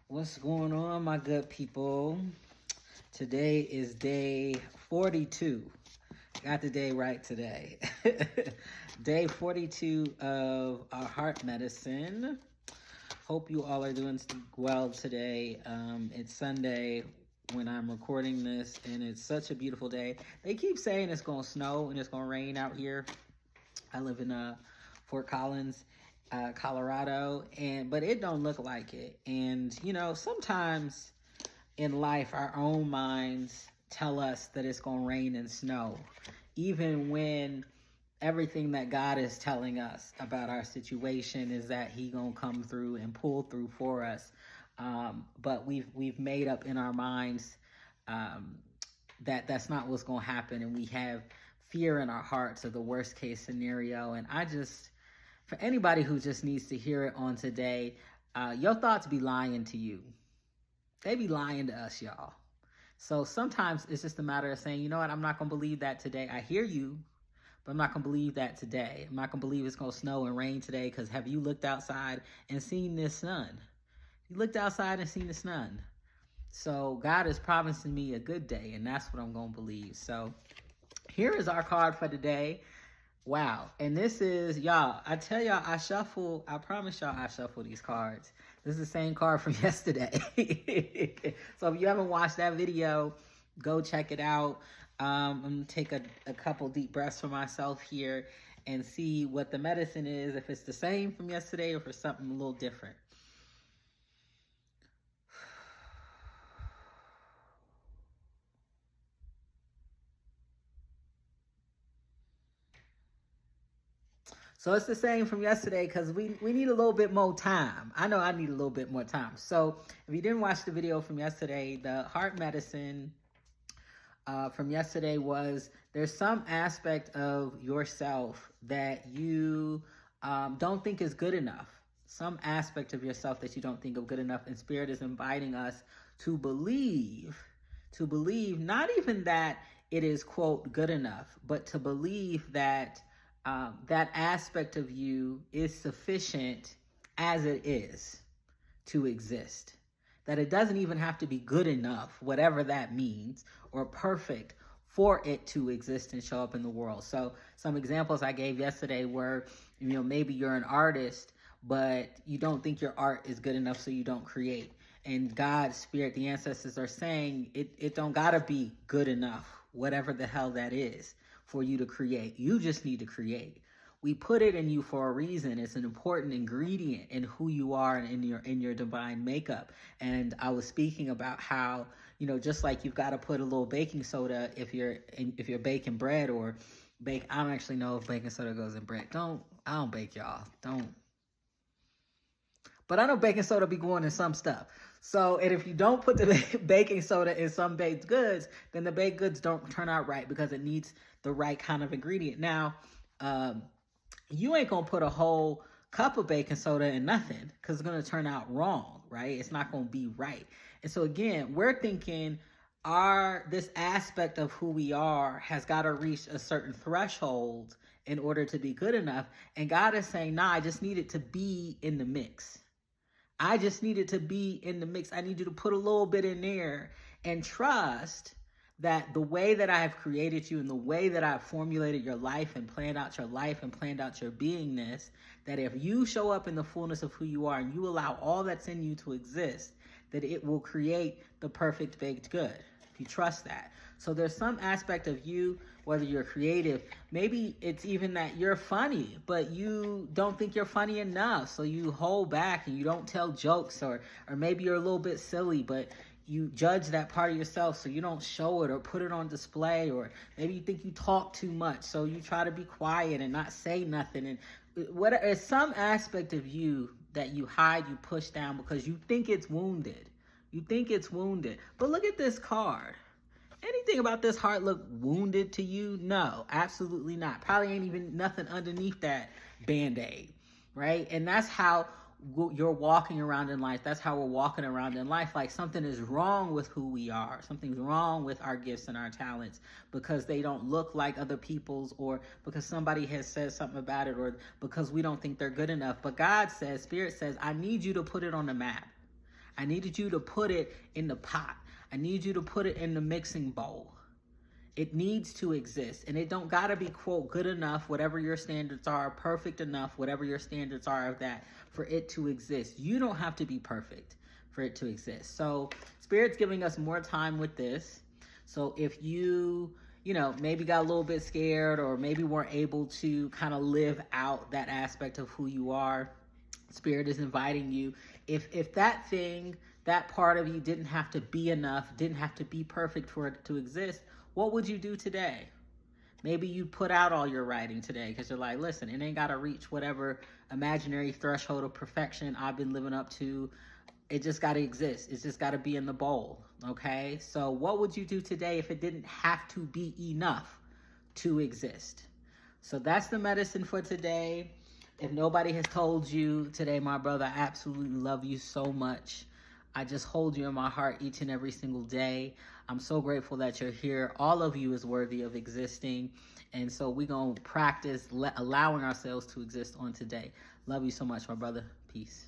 What's going on, my good people? Today is day 42. Got the day right today. Day 42 of our heart medicine. Hope you all are doing well today. It's Sunday when I'm recording this, and it's such a beautiful day. They keep saying it's going to snow and it's going to rain out here. I live in Fort Collins, Colorado, but it don't look like it. And sometimes in life, our own minds tell us that it's going to rain and snow, even when everything that God is telling us about our situation is that He gonna come through and pull through for us. But we've made up in our minds that that's not what's gonna happen, and we have fear in our hearts of the worst case scenario. And for anybody who just needs to hear it on today, your thoughts be lying to you. They be lying to us, y'all. So sometimes it's just a matter of saying, you know what, I'm not gonna believe that today. I hear you, but I'm not going to believe that today. I'm not going to believe it's going to snow and rain today, because have you looked outside and seen this sun? You looked outside and seen the sun. So God is promising me a good day, and that's what I'm going to believe. So here is our card for today. Wow. And this is, y'all, I tell y'all, I promise y'all I shuffle these cards. This is the same card from yesterday. So if you haven't watched that video, go check it out. I'm going to take a couple deep breaths for myself here and see what the medicine is, if it's the same from yesterday or if it's something a little different. So it's the same from yesterday, because we need a little bit more time. I know I need a little bit more time. So if you didn't watch the video from yesterday, the heart medicine from yesterday was, there's some aspect of yourself that you don't think is good enough. Some aspect of yourself that you don't think of good enough. And Spirit is inviting us to believe not even that it is, quote, good enough, but to believe that that aspect of you is sufficient as it is to exist. That it doesn't even have to be good enough, whatever that means, or perfect for it to exist and show up in the world. So some examples I gave yesterday were, maybe you're an artist, but you don't think your art is good enough, so you don't create. And God's Spirit, the ancestors are saying, it don't gotta be good enough, whatever the hell that is, for you to create. You just need to create. We put it in you for a reason. It's an important ingredient in who you are and in your divine makeup. And I was speaking about how, just like you've got to put a little baking soda if you're baking bread or bake. I don't actually know if baking soda goes in bread. I don't bake, y'all. Don't. But I know baking soda be going in some stuff. So, and if you don't put the baking soda in some baked goods, then the baked goods don't turn out right, because it needs the right kind of ingredient. Now, you ain't going to put a whole cup of baking soda in nothing, because it's going to turn out wrong, right? It's not going to be right. And so again, we're thinking this aspect of who we are has got to reach a certain threshold in order to be good enough. And God is saying, nah, I just need it to be in the mix. I just need it to be in the mix. I need you to put a little bit in there and trust that the way that I have created you and the way that I've formulated your life and planned out your life and planned out your beingness, that if you show up in the fullness of who you are and you allow all that's in you to exist, that it will create the perfect baked good. If you trust that. So there's some aspect of you, whether you're creative, maybe it's even that you're funny, but you don't think you're funny enough. So you hold back and you don't tell jokes, or maybe you're a little bit silly, but you judge that part of yourself, so you don't show it or put it on display. Or maybe you think you talk too much, so you try to be quiet and not say nothing. And it's some aspect of you that you hide, you push down, because you think it's wounded. You think it's wounded. But look at this card. Anything about this heart look wounded to you? No, absolutely not. Probably ain't even nothing underneath that Band-Aid, right? And that's how you're walking around in life. That's how we're walking around in life. Like something is wrong with who we are. Something's wrong with our gifts and our talents, because they don't look like other people's, or because somebody has said something about it, or because we don't think they're good enough. But God says, Spirit says, I need you to put it on the map. I needed you to put it in the pot. I need you to put it in the mixing bowl. It needs to exist, and it don't gotta be, quote, good enough, whatever your standards are, perfect enough, whatever your standards are of that, for it to exist. You don't have to be perfect for it to exist. So Spirit's giving us more time with this. So if you maybe got a little bit scared, or maybe weren't able to kind of live out that aspect of who you are, Spirit is inviting you. If that thing, that part of you didn't have to be enough, didn't have to be perfect for it to exist, what would you do today? Maybe you put out all your writing today because you're like, listen, it ain't got to reach whatever imaginary threshold of perfection I've been living up to. It just got to exist. It's just got to be in the bowl, okay? So what would you do today if it didn't have to be enough to exist? So that's the medicine for today. If nobody has told you today, my brother, I absolutely love you so much. I just hold you in my heart each and every single day. I'm so grateful that you're here. All of you is worthy of existing. And so we're going to practice allowing ourselves to exist on today. Love you so much, my brother. Peace.